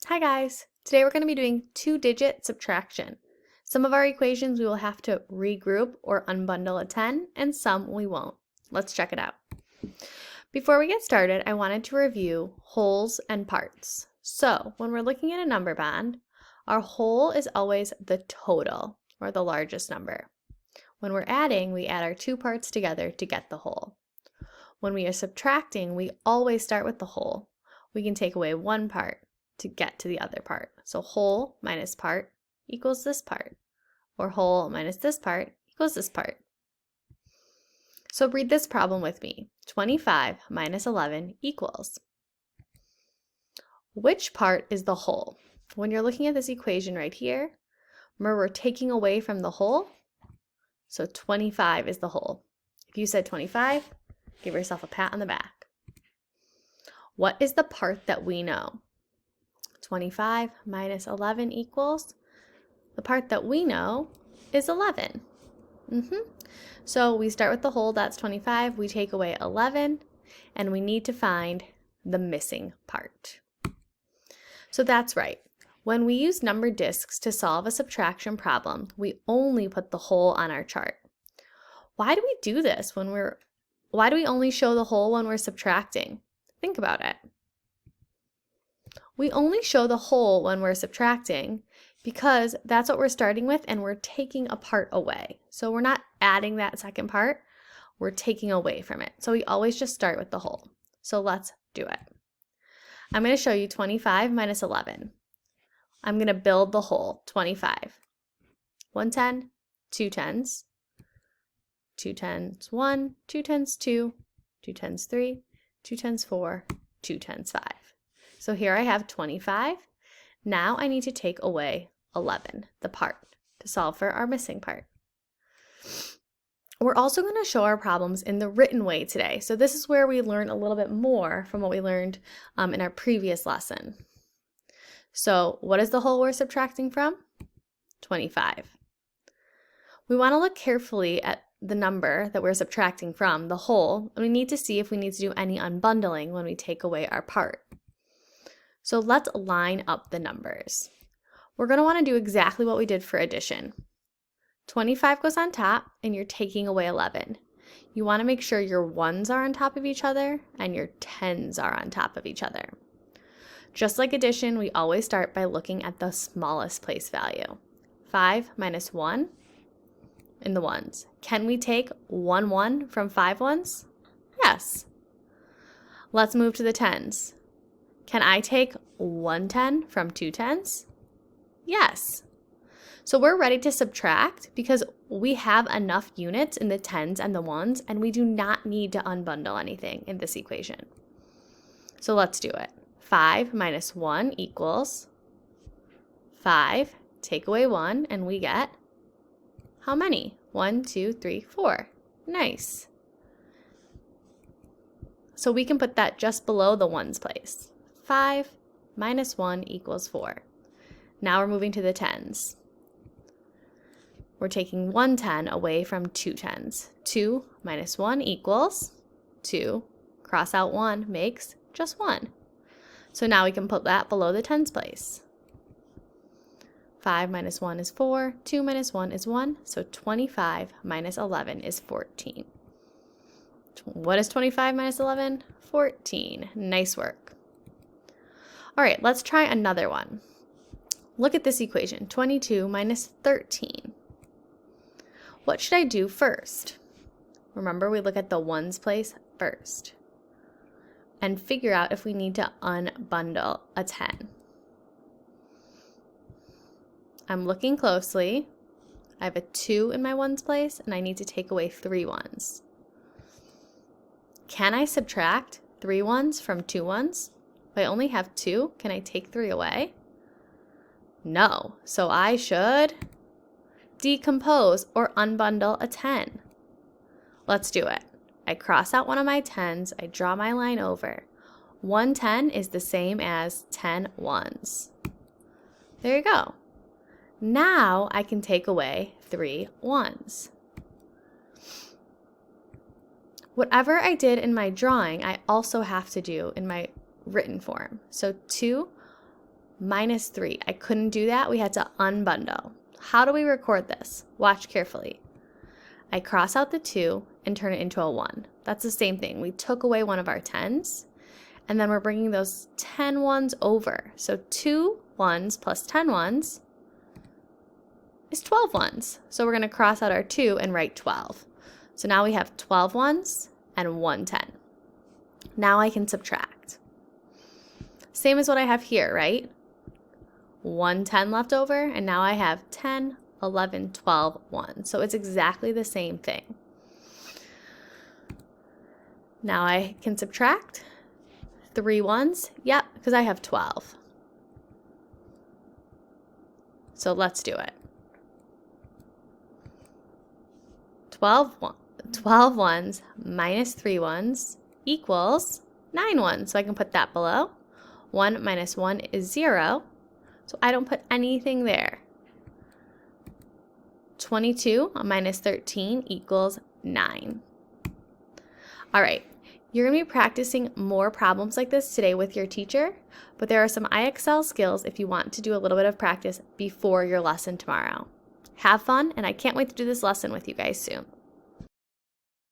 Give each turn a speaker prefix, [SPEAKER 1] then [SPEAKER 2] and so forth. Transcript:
[SPEAKER 1] Hi guys! Today we're going to be doing two-digit subtraction. Some of our equations we will have to regroup or unbundle a 10, and some we won't. Let's check it out. Before we get started, I wanted to review wholes and parts. So when we're looking at a number bond, our whole is always the total, or the largest number. When we're adding, we add our two parts together to get the whole. When we are subtracting, we always start with the whole. We can take away one part to get to the other part. So whole minus part equals this part, or whole minus this part equals this part. So read this problem with me. 25 minus 11 equals. Which part is the whole? When you're looking at this equation right here, remember we're taking away from the whole, so 25 is the whole. If you said 25, give yourself a pat on the back. What is the part that we know? 25 minus 11 equals, the part that we know is 11. So we start with the whole, that's 25, we take away 11, and we need to find the missing part. So that's right. When we use number discs to solve a subtraction problem, we only put the whole on our chart. Why do we do this why do we only show the whole when we're subtracting? Think about it. We only show the whole when we're subtracting because that's what we're starting with and we're taking a part away. So we're not adding that second part, we're taking away from it. So we always just start with the whole. So let's do it. I'm going to show you 25 minus 11. I'm going to build the whole, 25. 1 10, 2 10s, 2 10s 1, 2 10s 2, 2 10s 3, 2 10s 4, 2 10s 5. So here I have 25. Now I need to take away 11, the part, to solve for our missing part. We're also going to show our problems in the written way today. So this is where we learn a little bit more from what we learned in our previous lesson. So what is the whole we're subtracting from? 25. We want to look carefully at the number that we're subtracting from, the whole, and we need to see if we need to do any unbundling when we take away our part. So let's line up the numbers. We're going to want to do exactly what we did for addition. 25 goes on top and you're taking away 11. You want to make sure your ones are on top of each other and your tens are on top of each other. Just like addition, we always start by looking at the smallest place value. 5 minus 1 in the ones. Can we take 1 1 from 5 ones? Yes. Let's move to the tens. Can I take 1 10 from 2 10s? Yes. So we're ready to subtract because we have enough units in the tens and the ones, and we do not need to unbundle anything in this equation. So let's do it. 5 minus 1 equals 5. Take away 1, and we get how many? 1, 2, 3, 4. Nice. So we can put that just below the ones place. 5 minus 1 equals 4. Now we're moving to the tens. We're taking 1 10 away from 2 10s. 2 minus 1 equals 2. Cross out 1 makes just 1. So now we can put that below the tens place. 5 minus 1 is 4. 2 minus 1 is 1. So 25 minus 11 is 14. What is 25 minus 11? 14. Nice work. All right, let's try another one. Look at this equation, 22 minus 13. What should I do first? Remember, we look at the ones place first and figure out if we need to unbundle a 10. I'm looking closely. I have a 2 in my ones place and I need to take away 3 ones. Can I subtract 3 ones from 2 ones? If I only have 2, can I take 3 away? No. So I should decompose or unbundle a 10. Let's do it. I cross out one of my 10s. I draw my line over. 1 10 is the same as 10 ones. There you go. Now I can take away 3 ones. Whatever I did in my drawing, I also have to do in my written form. So 2 minus 3. I couldn't do that. We had to unbundle. How do we record this? Watch carefully. I cross out the 2 and turn it into a 1. That's the same thing. We took away one of our 10s, and then we're bringing those 10 ones over. So 2 1s plus 10 1s is 12 ones. So we're going to cross out our 2 and write 12. So now we have 12 ones and 1 10. Now I can subtract. Same as what I have here, right? 1 10 left over, and now I have 10, 11, 12, 1. So it's exactly the same thing. Now I can subtract 3 1s. Yep, because I have 12. So let's do it. 12 ones minus 3 ones equals 9 ones. So I can put that below. 1 minus 1 is 0. So I don't put anything there. 22 minus 13 equals 9. All right, you're going to be practicing more problems like this today with your teacher, but there are some IXL skills if you want to do a little bit of practice before your lesson tomorrow. Have fun, and I can't wait to do this lesson with you guys soon.